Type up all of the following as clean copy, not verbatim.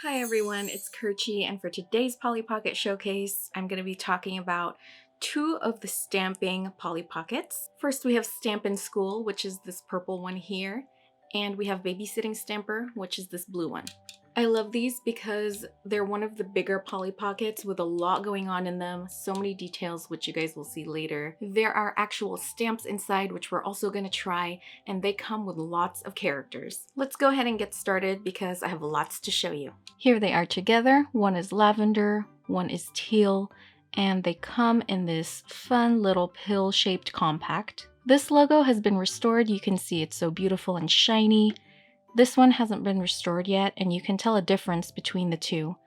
Hi everyone, it's Kerchie, and for today's Polly Pocket Showcase, I'm going to be talking about two of the stamping Polly Pockets. First we have Stampin' School, which is this purple one here, and we have Babysitting Stamper, which is this blue one. I love these because they're one of the bigger Polly Pockets with a lot going on in them, so many details, which you guys will see later. There are actual stamps inside, which we're also going to try, and they come with lots of characters. Let's go ahead and get started because I have lots to show you. Here they are together. One is lavender, one is teal, and they come in this fun little pill-shaped compact. This logo has been restored. You can see it's so beautiful and shiny. This one hasn't been restored yet, and you can tell a difference between the two.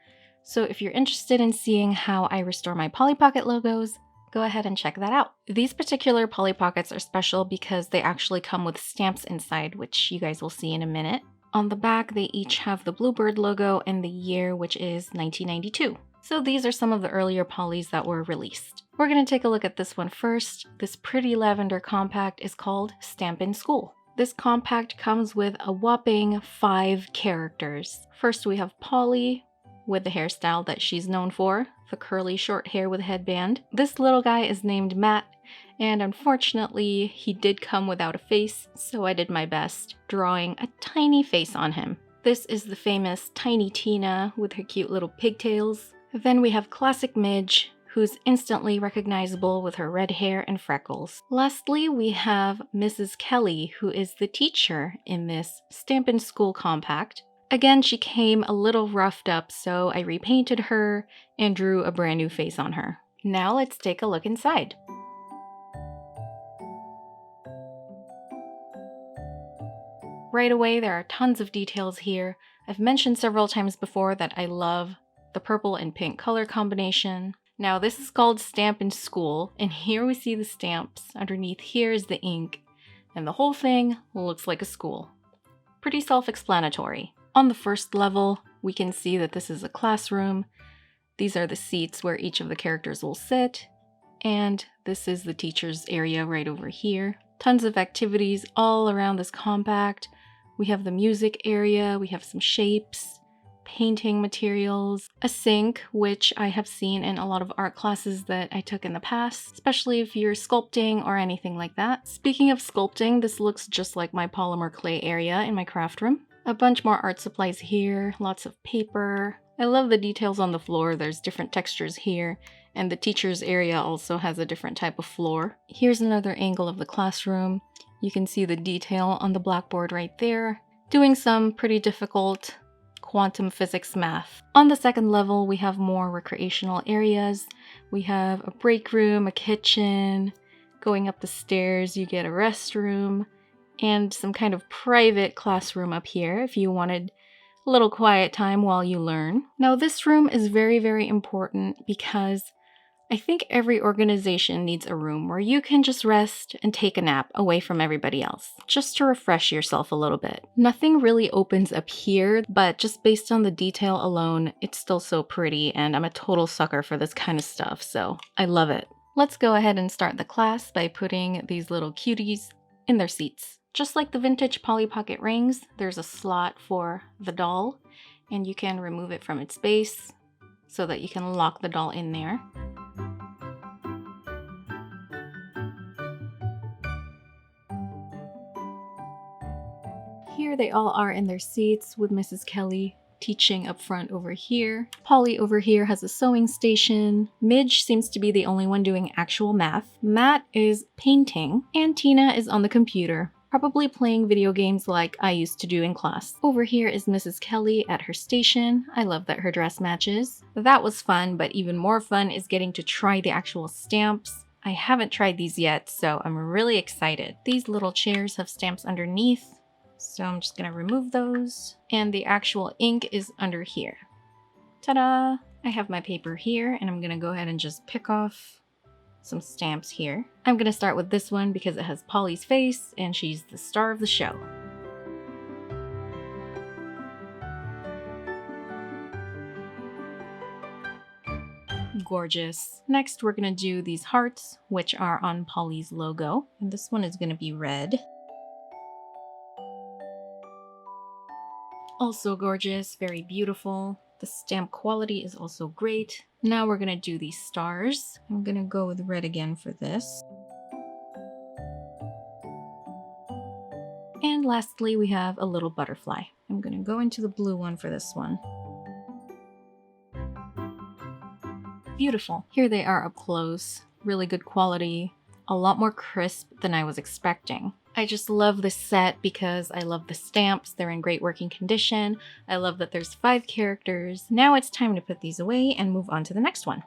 So if you're interested in seeing how I restore my Polly Pocket logos, go ahead and check that out. These particular Polly Pockets are special because they actually come with stamps inside, which you guys will see in a minute. On the back, they each have the bluebird logo and the year, which is 1992. So these are some of the earlier Pollys that were released. We're going to take a look at this one first. This pretty lavender compact is called Stampin' School. This compact comes with a whopping 5 characters. First we have Polly with the hairstyle that she's known for, the curly short hair with a headband. This little guy is named Matt, and unfortunately he did come without a face, so I did my best drawing a tiny face on him. This is the famous Tiny Tina with her cute little pigtails. Then we have Classic Midge, who's instantly recognizable with her red hair and freckles. Lastly, we have Mrs. Kelly, who is the teacher in this Stampin' School compact. Again, she came a little roughed up, so I repainted her and drew a brand new face on her. Now let's take a look inside. Right away, there are tons of details here. I've mentioned several times before that I love the purple and pink color combination. Now this is called Stampin' School, and here we see the stamps. Underneath here is the ink, and the whole thing looks like a school. Pretty self-explanatory. On the first level, we can see that this is a classroom. These are the seats where each of the characters will sit, and this is the teacher's area right over here. Tons of activities all around this compact. We have the music area, we have some shapes, painting materials, a sink, which I have seen in a lot of art classes that I took in the past, especially if you're sculpting or anything like that. Speaking of sculpting, this looks just like my polymer clay area in my craft room. A bunch more art supplies here, lots of paper. I love the details on the floor. There's different textures here, and the teacher's area also has a different type of floor. Here's another angle of the classroom. You can see the detail on the blackboard right there, doing some pretty difficult quantum physics math. On the second level, we have more recreational areas. We have a break room, a kitchen. Going up the stairs, you get a restroom, and some kind of private classroom up here if you wanted a little quiet time while you learn. Now this room is very, very important because I think every organization needs a room where you can just rest and take a nap away from everybody else, just to refresh yourself a little bit. Nothing really opens up here, but just based on the detail alone, it's still so pretty, and I'm a total sucker for this kind of stuff, so I love it. Let's go ahead and start the class by putting these little cuties in their seats. Just like the vintage Polly Pocket rings, there's a slot for the doll, and you can remove it from its base so that you can lock the doll in there. Here they all are in their seats with Mrs. Kelly teaching up front over here. Polly over here has a sewing station. Midge seems to be the only one doing actual math. Matt is painting, and Tina is on the computer, probably playing video games like I used to do in class. Over here is Mrs. Kelly at her station. I love that her dress matches. That was fun, but even more fun is getting to try the actual stamps. I haven't tried these yet, so I'm really excited. These little chairs have stamps underneath, so I'm just gonna remove those. And the actual ink is under here. Ta-da! I have my paper here, and I'm gonna go ahead and just pick off some stamps here. I'm gonna start with this one because it has Polly's face, and she's the star of the show. Gorgeous. Next, we're gonna do these hearts, which are on Polly's logo. And this one is gonna be red. Also gorgeous, very beautiful. The stamp quality is also great. Now we're gonna do these stars. I'm gonna go with red again for this. And lastly, we have a little butterfly. I'm gonna go into the blue one for this one. Beautiful. Here they are up close. Really good quality. A lot more crisp than I was expecting. I just love this set because I love the stamps. They're in great working condition. I love that there's 5 characters. Now it's time to put these away and move on to the next one.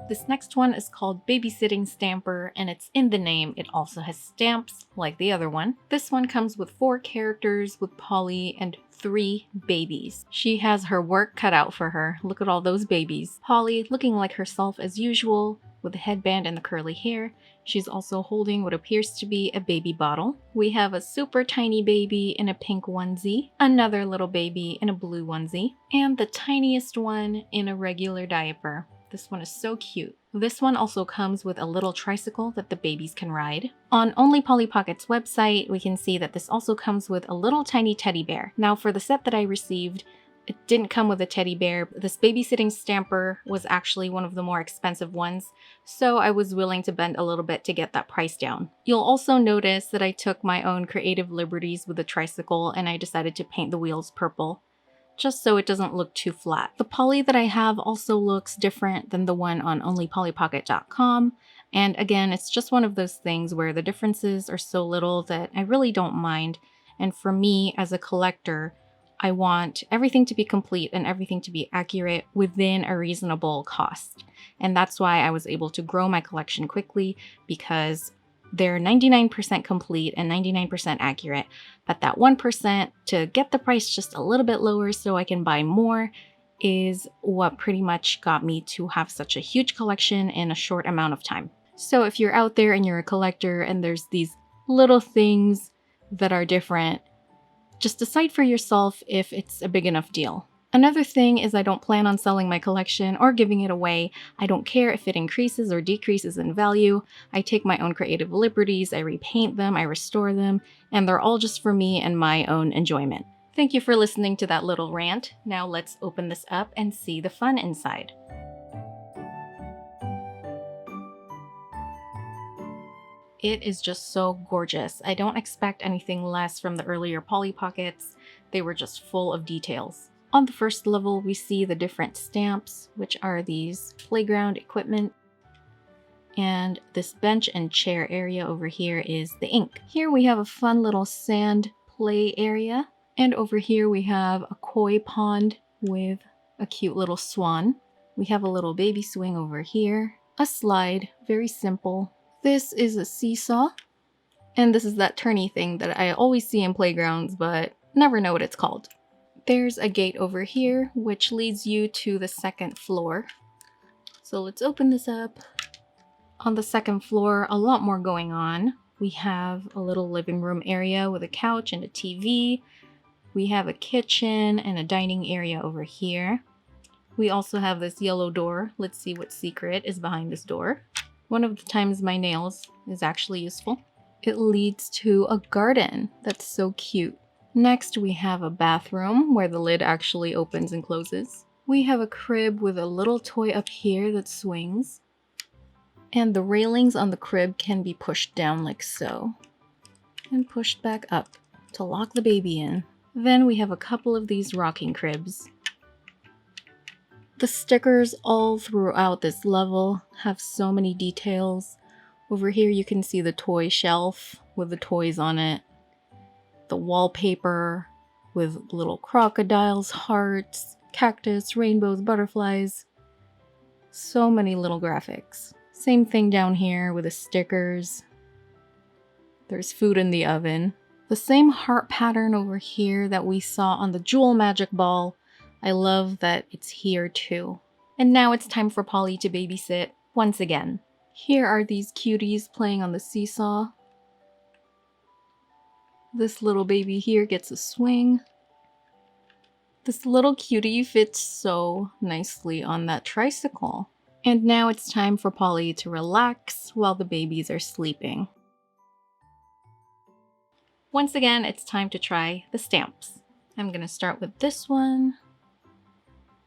This next one is called Babysitting Stamper, and it's in the name. It also has stamps like the other one. This one comes with 4 characters with Polly and 3 babies. She has her work cut out for her. Look at all those babies. Polly looking like herself as usual with the headband and the curly hair. She's also holding what appears to be a baby bottle. We have a super tiny baby in a pink onesie, another little baby in a blue onesie, and the tiniest one in a regular diaper. This one is so cute. This one also comes with a little tricycle that the babies can ride. On Only Polly Pocket's website, we can see that this also comes with a little tiny teddy bear. Now for the set that I received, it didn't come with a teddy bear. This Babysitting Stamper was actually one of the more expensive ones, so I was willing to bend a little bit to get that price down. You'll also notice that I took my own creative liberties with the tricycle and I decided to paint the wheels purple, just so it doesn't look too flat. The Polly that I have also looks different than the one on onlypollypocket.com. And again, it's just one of those things where the differences are so little that I really don't mind. And for me, as a collector, I want everything to be complete and everything to be accurate within a reasonable cost. And that's why I was able to grow my collection quickly, because they're 99% complete and 99% accurate, but that 1% to get the price just a little bit lower so I can buy more is what pretty much got me to have such a huge collection in a short amount of time. So if you're out there and you're a collector and there's these little things that are different, just decide for yourself if it's a big enough deal. Another thing is I don't plan on selling my collection or giving it away. I don't care if it increases or decreases in value. I take my own creative liberties, I repaint them, I restore them, and they're all just for me and my own enjoyment. Thank you for listening to that little rant. Now let's open this up and see the fun inside. It is just so gorgeous. I don't expect anything less from the earlier Polly Pockets. They were just full of details. On the first level, we see the different stamps, which are these playground equipment. And this bench and chair area over here is the ink. Here we have a fun little sand play area. And over here we have a koi pond with a cute little swan. We have a little baby swing over here. A slide, very simple. This is a seesaw. And this is that turny thing that I always see in playgrounds, but never know what it's called. There's a gate over here, which leads you to the second floor. So let's open this up. On the second floor, a lot more going on. We have a little living room area with a couch and a TV. We have a kitchen and a dining area over here. We also have this yellow door. Let's see what secret is behind this door. One of the times my nails is actually useful. It leads to a garden. That's so cute. Next, we have a bathroom where the lid actually opens and closes. We have a crib with a little toy up here that swings. And the railings on the crib can be pushed down like so. And pushed back up to lock the baby in. Then we have a couple of these rocking cribs. The stickers all throughout this level have so many details. Over here you can see the toy shelf with the toys on it. The wallpaper with little crocodiles, hearts, cactus, rainbows, butterflies. So many little graphics. Same thing down here with the stickers. There's food in the oven. The same heart pattern over here that we saw on the Jewel Magic Ball. I love that it's here too. And now it's time for Polly to babysit once again. Here are these cuties playing on the seesaw. This little baby here gets a swing. This little cutie fits so nicely on that tricycle. And now it's time for Polly to relax while the babies are sleeping. Once again, it's time to try the stamps. I'm gonna start with this one,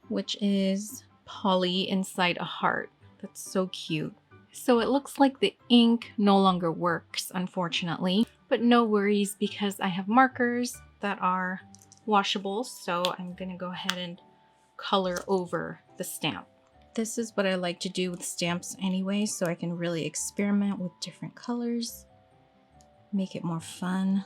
which is Polly inside a heart. That's so cute. So it looks like the ink no longer works, unfortunately, but no worries because I have markers that are washable, so I'm gonna go ahead and color over the stamp. This is what I like to do with stamps anyway, so I can really experiment with different colors, make it more fun.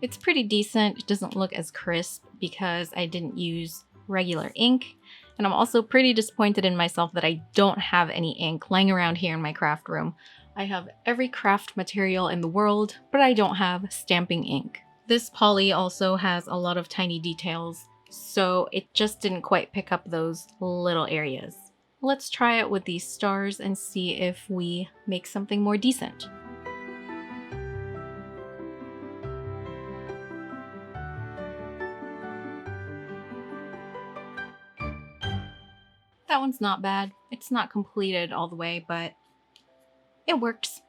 It's pretty decent. It doesn't look as crisp because I didn't use regular ink. And I'm also pretty disappointed in myself that I don't have any ink lying around here in my craft room. I have every craft material in the world, but I don't have stamping ink. This Polly also has a lot of tiny details, so it just didn't quite pick up those little areas. Let's try it with these stars and see if we make something more decent. That one's not bad. It's not completed all the way, but it works.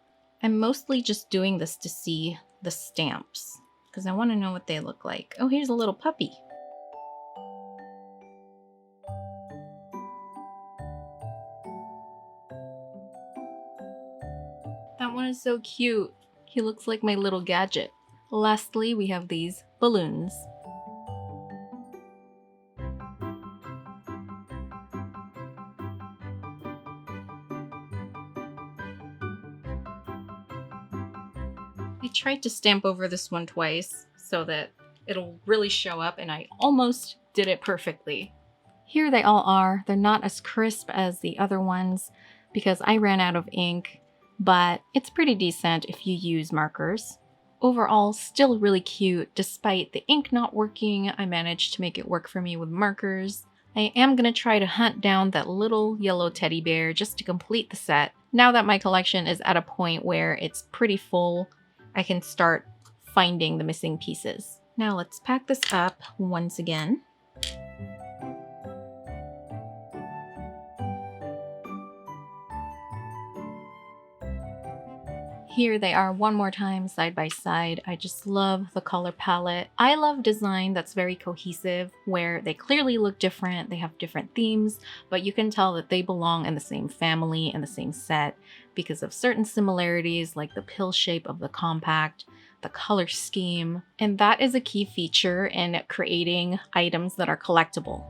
I'm mostly just doing this to see the stamps because I want to know what they look like. Oh, here's a little puppy. That one is so cute. He looks like my little gadget. Lastly, we have these balloons. I tried to stamp over this one twice so that it'll really show up, and I almost did it perfectly. Here they all are. They're not as crisp as the other ones because I ran out of ink, but it's pretty decent if you use markers. Overall, still really cute. Despite the ink not working, I managed to make it work for me with markers. I am going to try to hunt down that little yellow teddy bear just to complete the set. Now that my collection is at a point where it's pretty full, I can start finding the missing pieces. Now let's pack this up once again. Here they are one more time side by side. I just love the color palette. I love design that's very cohesive, where they clearly look different, they have different themes, but you can tell that they belong in the same family and the same set because of certain similarities like the pill shape of the compact, the color scheme, and that is a key feature in creating items that are collectible.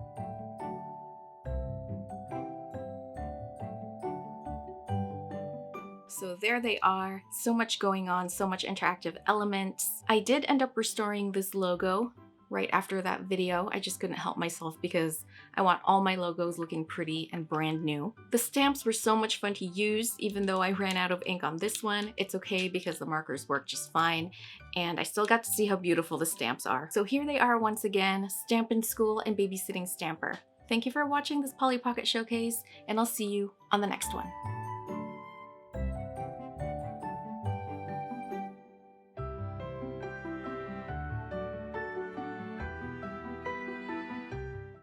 So there they are, so much going on, so much interactive elements. I did end up restoring this logo right after that video. I just couldn't help myself because I want all my logos looking pretty and brand new. The stamps were so much fun to use, even though I ran out of ink on this one. It's okay because the markers work just fine, and I still got to see how beautiful the stamps are. So here they are once again, Stampin' School and Babysitting Stamper. Thank you for watching this Polly Pocket Showcase, and I'll see you on the next one.